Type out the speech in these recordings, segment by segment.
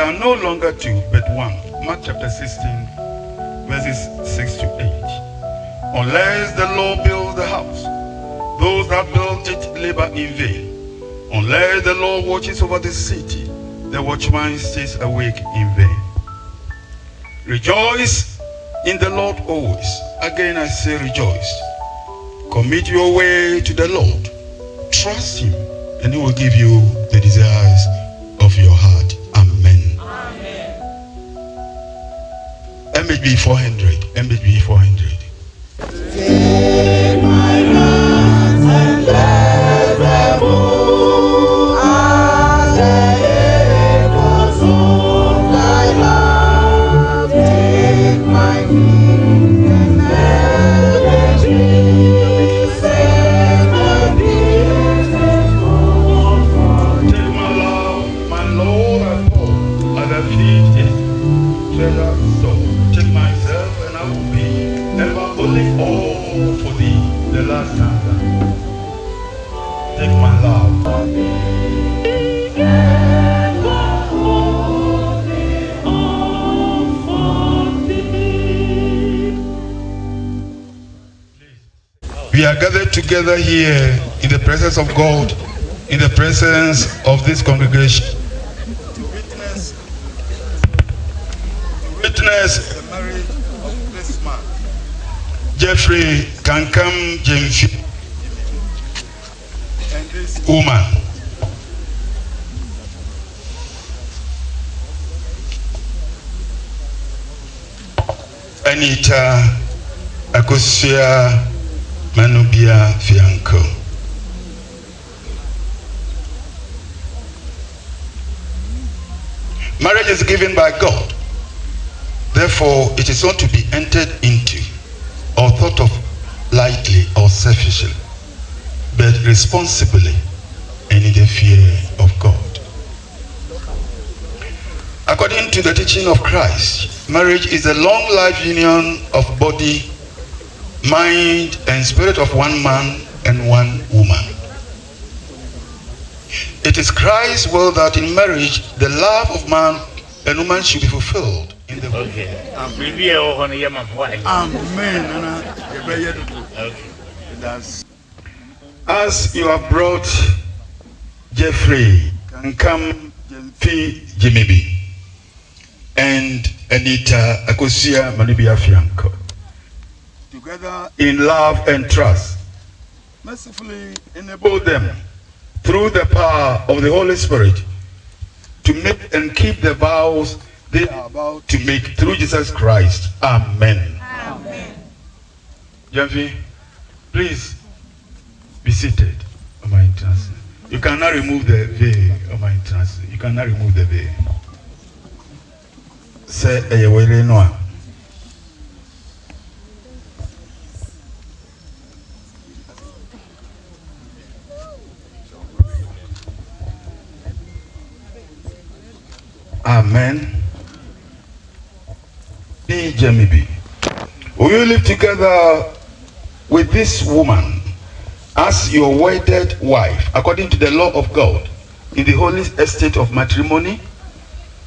are no longer two, but one. Mark chapter 16, verses 6 to 8. Unless the Lord builds the house, those that build it labor in vain. Unless the Lord watches over the city, the watchman stays awake in vain. Rejoice in the Lord always. Again I say rejoice. Commit your way to the Lord. Trust him, and he will give you the desires of your heart. Amen. Amen. MHB 400. MHB 400. Take my hands and let them move as the echoes of thy love. Take my feet and let them trees and the beautiful. Take my love, my Lord, I fall at the feet, treasure soul. Take myself and I will be ever only all for thee. The last stanza. Take my love. We are gathered together here in the presence of God, in the presence of this congregation, to witness the marriage of this man, Jeffrey Kankam Jemfi, and this woman. Anita Akosia Manubia Fianco. Marriage is given by God. Therefore, it is not to be entered into or thought of lightly or selfishly, but responsibly and in the fear of God. According to the teaching of Christ, marriage is a long life union of body, mind, and spirit of one man and one woman. It is Christ's will that in marriage, the love of man and woman should be fulfilled in the Amen. As you have brought Jeffrey Kankam Jemfi and Anita Akosia Manubia Fianco together in love and trust, mercifully enable them through the power of the Holy Spirit to make and keep the vows they are about to make through Jesus Christ. Amen. Amen. Jemfi, please be seated on my entrance. You cannot remove the veil on my entrance. You cannot remove the veil. Say a way no. Amen. B. Will you live together with this woman as your wedded wife according to the law of God in the holy estate of matrimony?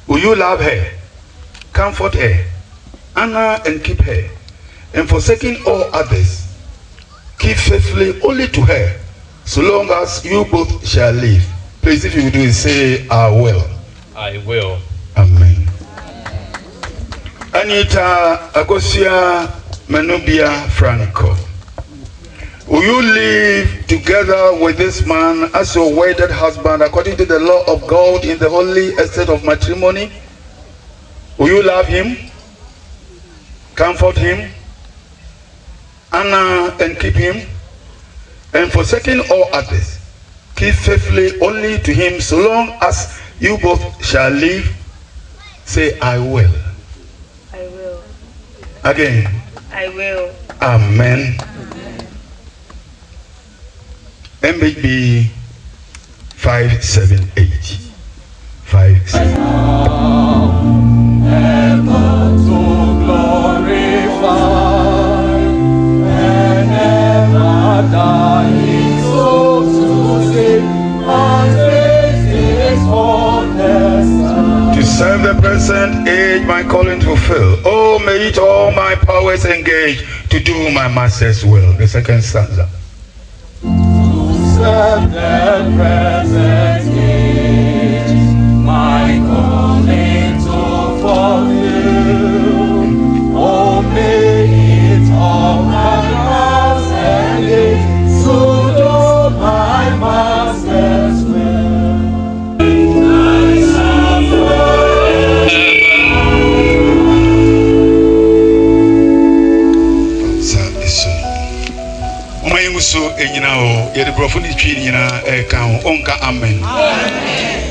Will you love her, comfort her, honor and keep her, and forsaking all others, keep faithfully only to her, so long as you both shall live? Please, if you will do it, say, I will. I will. Amen. Anita Akosia Manubia Franco, will you live together with this man as your wedded husband according to the law of God in the holy estate of matrimony? Will you love him, comfort him, honor and keep him, and forsaking all others, keep faithfully only to him so long as you both shall live? Say, I will. I will. Again. I will. Amen. MHB 578. 578. To serve the present age my calling to fulfill. Oh, may it all my powers engage to do my master's will. The second stanza. Serve the present age, my calling to fulfill. Oh, may it all my powers engage to do my master's will. So enyina o yede brofo ni twi nyina ka ho onka amen. Amen.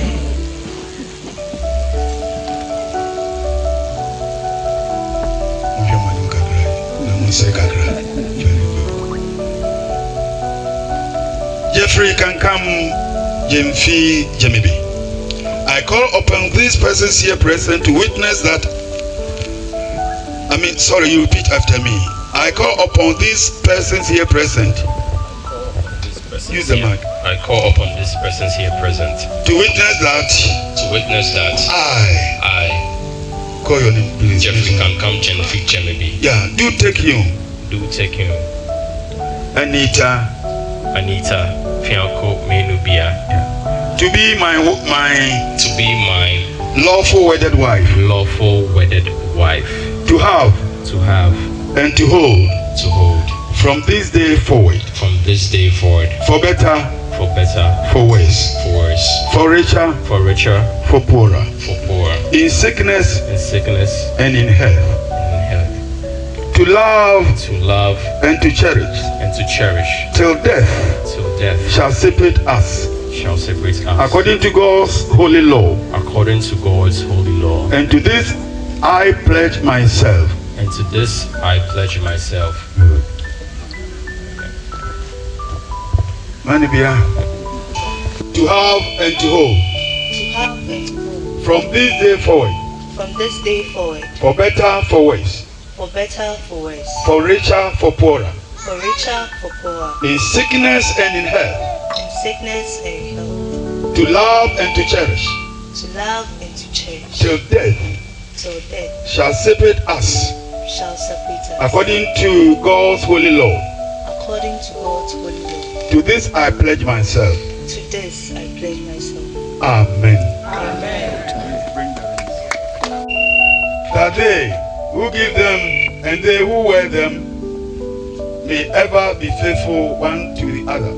Jeffrey can come Jemfi Jemibi. I call upon these persons here present to witness that you repeat after me. I call upon these persons here present. Use the mic. I call upon these persons here present to witness that. I call your name, please. Jeffrey can come Jemfi. Yeah, do take him. Anita. Fianco Menubia. To be my lawful wedded wife. To have and to hold. From this day forward. For better. For worse. For richer. For poorer. In sickness. And in health. To love. And to cherish. Till death. Shall separate us. According to God's holy law. And to this I pledge myself. Manibia, to have and to hold. From this day forward. For better, for worse. For richer, for poorer. In sickness and in health. To love and to cherish. Till death. Shall separate us. According to God's holy law. To this I pledge myself. Amen. That they who give them and they who wear them may ever be faithful one to the other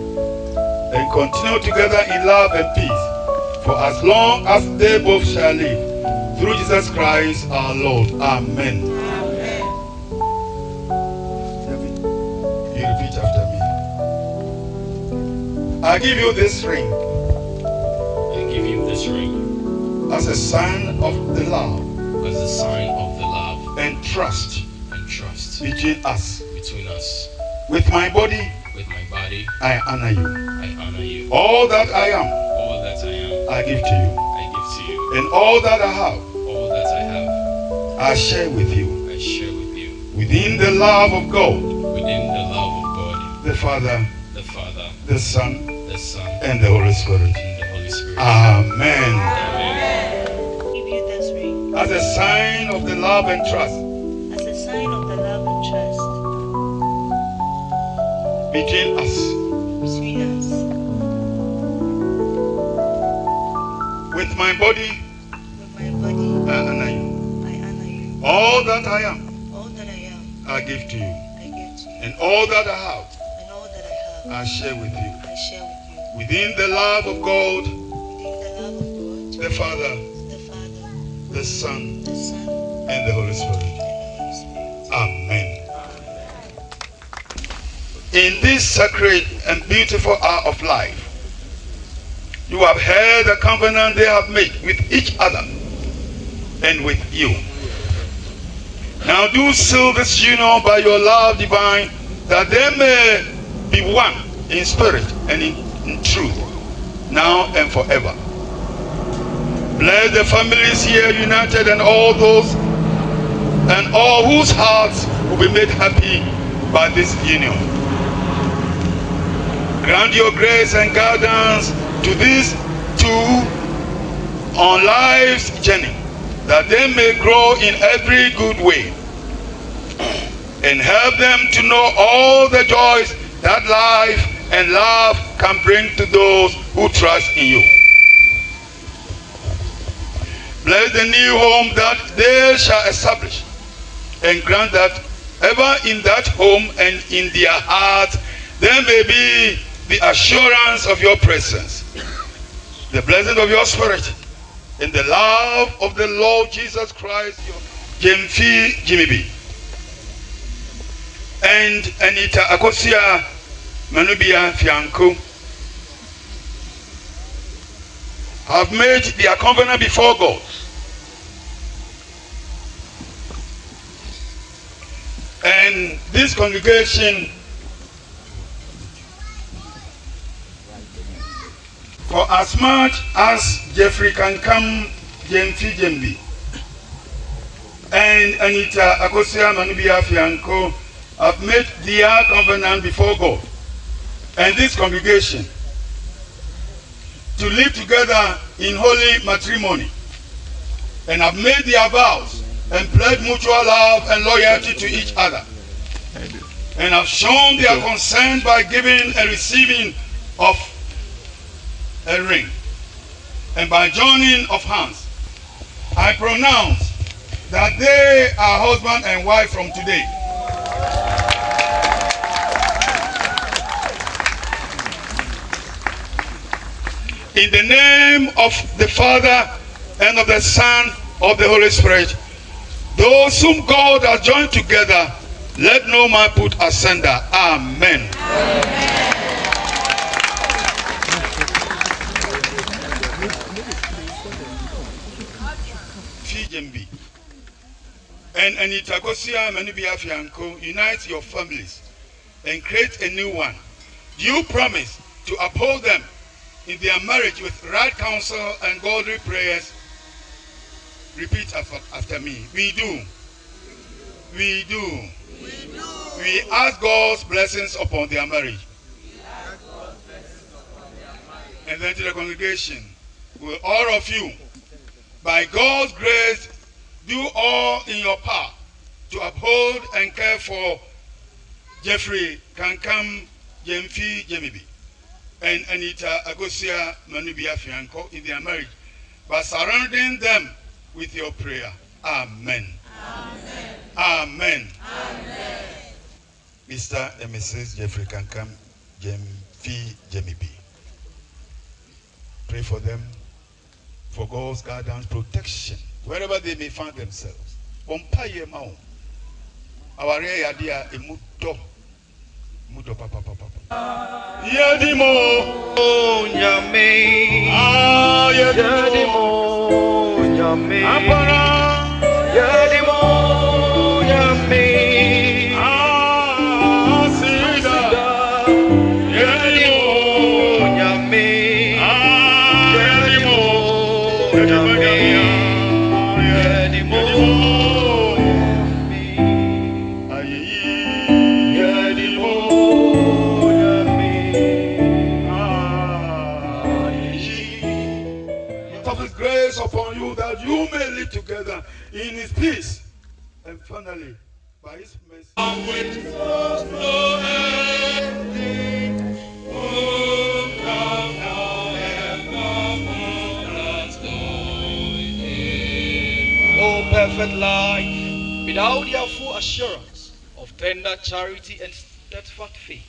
and continue together in love and peace for as long as they both shall live, through Jesus Christ our Lord. Amen. You repeat after me. I give you this ring. As a sign of the love. And trust. Between us. With my body. I honor you. All that I am. I give to you. And all that I have. I share with you. Within the love of God. The Father. The Son. And the Holy Spirit. Amen. Give you this ring. As a sign of the love and trust. Between us. With my body. I honor you. All that I am. I give to you. And all that I have. I share with you. Within the love of God. The Father. The Son. And the Holy Spirit. Amen. In this sacred and beautiful hour of life, you have heard the covenant they have made with each other and with you. Now do seal this union by your love divine, that they may be one in spirit and in truth, now and forever. Bless the families here united and all whose hearts will be made happy by this union. Grant your grace and guidance to these two on life's journey, that they may grow in every good way, and help them to know all the joys that life and love can bring to those who trust in you. Bless the new home that they shall establish, and grant that ever in that home and in their heart there may be the assurance of your presence, the blessing of your spirit, and the love of the Lord Jesus Christ, 𝒉𝒂𝒔𝒕𝒆𝒓, and Anita 𝒂𝒂💏have made their covenant before God. And this congregation, for as much as Jeffrey can come, 𝒉𝒂𝒔𝒕𝒆𝒏 and Anita 𝒂𝒂💏 have made their covenant before God and this congregation to live together in holy matrimony, and have made their vows and pledged mutual love and loyalty to each other, and have shown their consent by giving and receiving of a ring and by joining of hands. I pronounce that they are husband and wife from today. In the name of the Father and of the Son of the Holy Spirit, those whom God has joined together, let no man put asunder. Amen. 𝒉𝒂𝒔𝒏 and Anita 𝒂𝒂💏, unite your families and create a new one. Do you promise to uphold them in their marriage with right counsel and godly prayers? Repeat after me. We do. We do. We ask God's blessings upon their marriage. And then to the congregation, will all of you, by God's grace, do all in your power to uphold and care for Jeffrey 𝒉𝒂𝒔𝒕𝒆𝒏 and Anita 𝒂𝒂💏 in their marriage, by surrounding them with your prayer. Amen. Amen. Amen. Amen. Mr. and Mrs. Jeffrey 𝒉𝒂𝒔𝒏. Pray for them, for God's guidance, protection, wherever they may find themselves. Our idea is mudo papa. Yedimo nyame. Yedimo nyame. Apara. Yedimo nyame. Asida. Yedimo nyame. Yedimo nyame. Yedimo upon you, that you may live together in his peace, and finally by his mercy. Oh, perfect life, without their full assurance of tender charity and steadfast faith,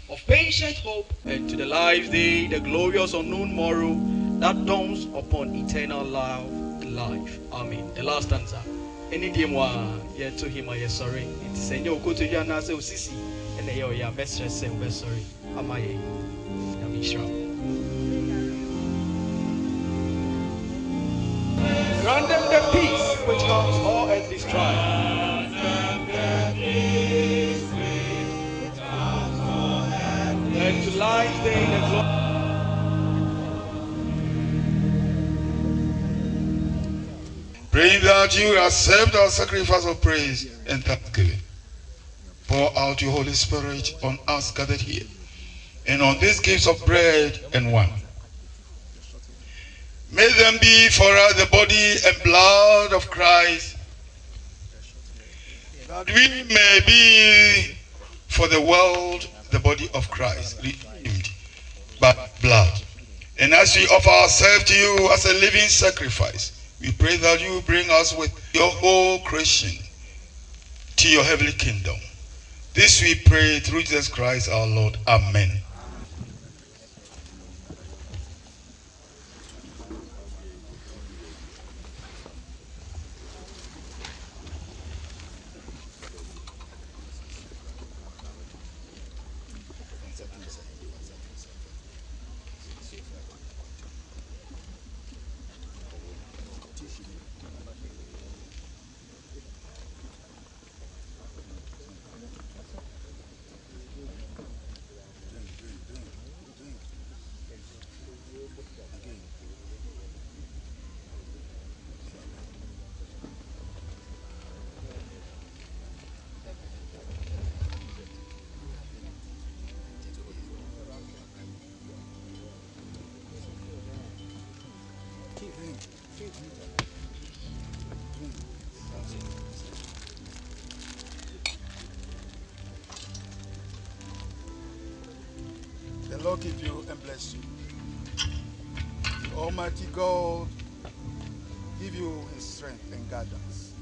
of patient hope, and to the life day, the glorious unknown morrow that dawns upon eternal life. Amen. The last stanza. Any day more, yeah, to him, I sorry. It's a 𝑦𝒂𝒔𝒕𝒉 Osisi, and the 𝑑𝒂𝒓𝒂𝒍, sorry. Am I? Grant them the peace which comes all earthly strife. And to life day the glory. Praying that you accept our sacrifice of praise and thanksgiving. Pour out your Holy Spirit on us gathered here, and on these gifts of bread and wine. May them be for us the body and blood of Christ, that we may be for the world the body of Christ, redeemed by blood. And as we offer ourselves to you as a living sacrifice, we pray that you bring us with your whole creation to your heavenly kingdom. This we pray through Jesus Christ our Lord. Amen. The Lord keep you and bless you. The Almighty God give you his strength and guidance.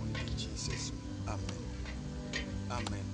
In Jesus' name. Amen. Amen.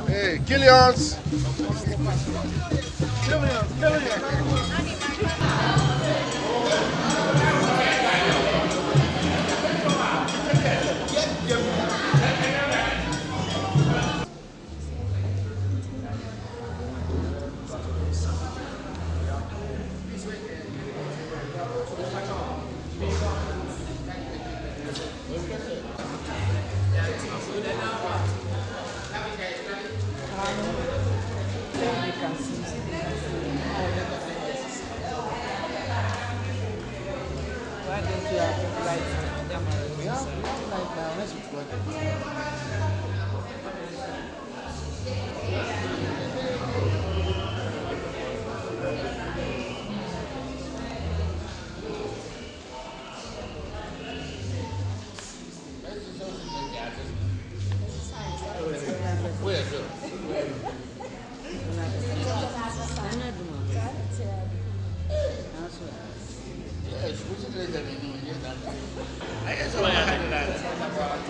Hey, Killians!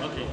Okay.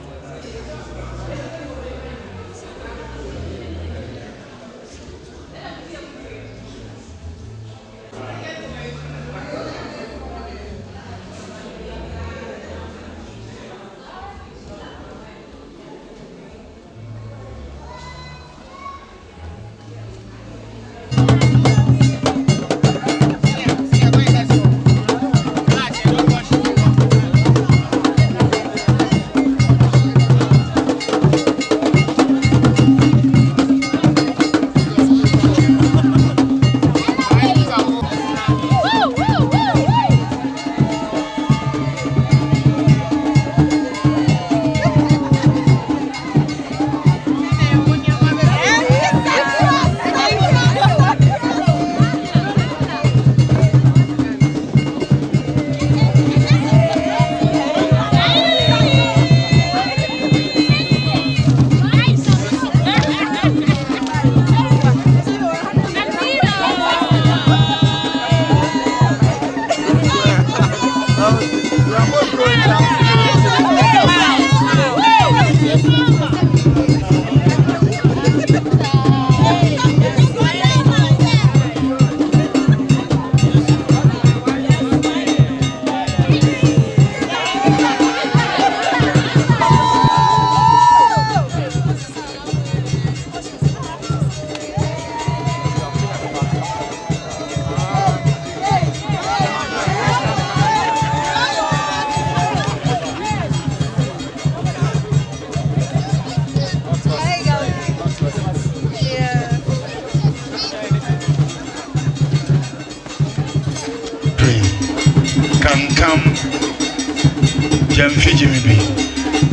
Jamfiji mibi.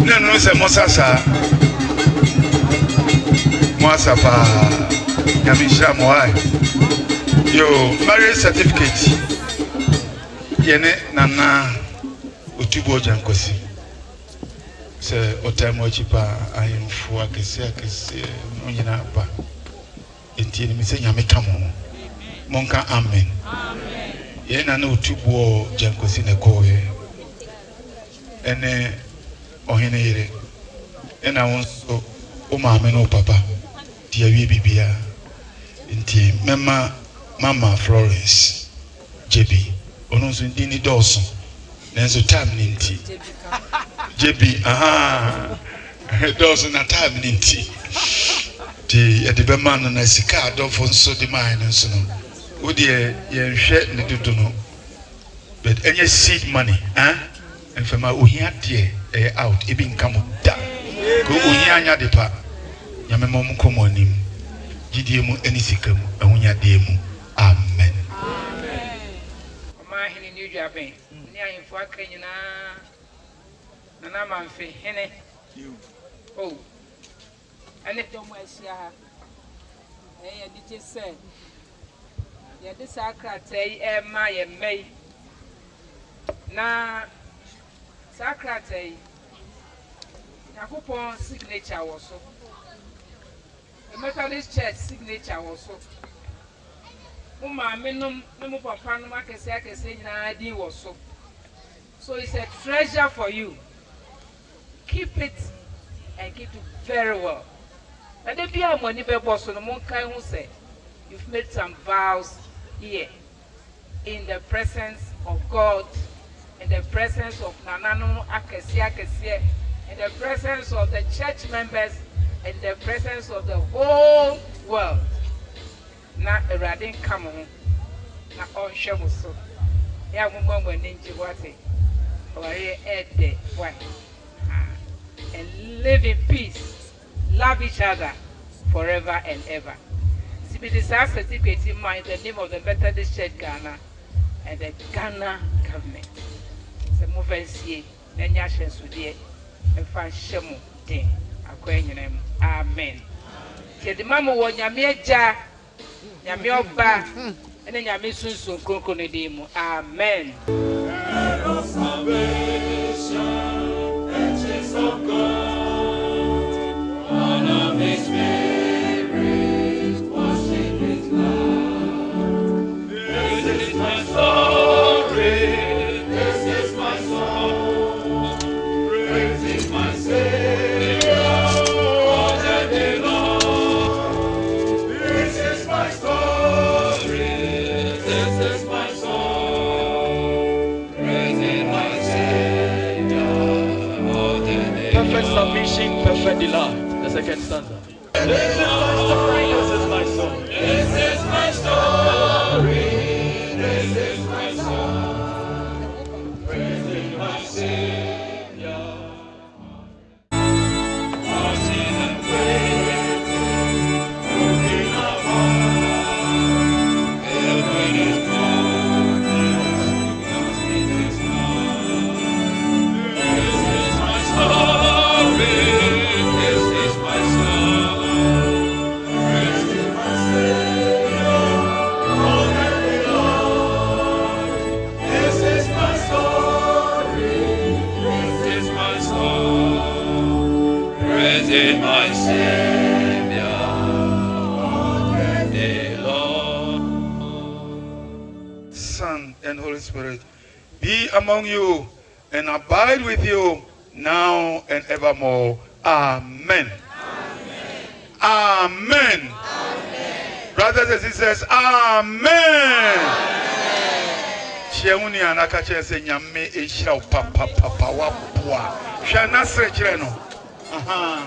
No se Mosasa. Moasapa. Yamisha Moai. Yo marriage certificate. Yene nana Otobour Djan Kwasi. Se otamo chipa ayimfu akese onyina ba. Enti ni mise nyame kamo. Monka amen. Amen. Yena na Otobour Djan Kwasi ne koye. Ene ohene yire. Ena wonso o maame no papa. Dia wie bibia. Enti mama Florence JB ono nso ndi ni dawson nanso time ni nti JB dawson na time ni nti ti edibe man na sika adofo nso di man nso no wo de ye hwe ne dudu no but any seed money enfema ohia de out ebi nka mo da ko ohia anya de pa nyame mom komonim gidie mu ani sika mu ahonya de mu amen. Mahene ni Juaben ni ayimfo akanyina nana manfe hene oh ane domo asia ha ya dije se ya de sakratai ma ye mei na sakratai Akwamuhene signature was so the Methodist Church signature was so minum no papa no akese nyina di was so it's a treasure for you. Keep it and keep it very well. And if you have money be boss no mon kan hu say you've made some vows here in the presence of God, in the presence of nanano akese in the presence of the church members, in the presence of the whole world. Na eradin come on na on shemo so ya mumbo ninji wate or ede one and live in peace, love each other forever and ever. See be this certificate in mind the name of the Methodist Church Ghana and the Ghana government. Se mo fancy nenya hwensudie emfa hyemo den akwanyenam amen. Ke de mama wo nyame agya nyame oba ene nyame sunsun kronkron ne dem amen. Perfect delight. The second stanza. This is my song. This is my story. This is my song. Praising my Savior. Watching and waiting, looking upon heaven is morning, it is night. This is my story. My Savior, the Lord. Son and Holy Spirit, be among you and abide with you now and evermore. Amen. Amen. Amen. Amen. Brothers and sisters, amen. Chiamuni anakache se nyame eshira papa wa boa. Hwa nasre kire no. Aha.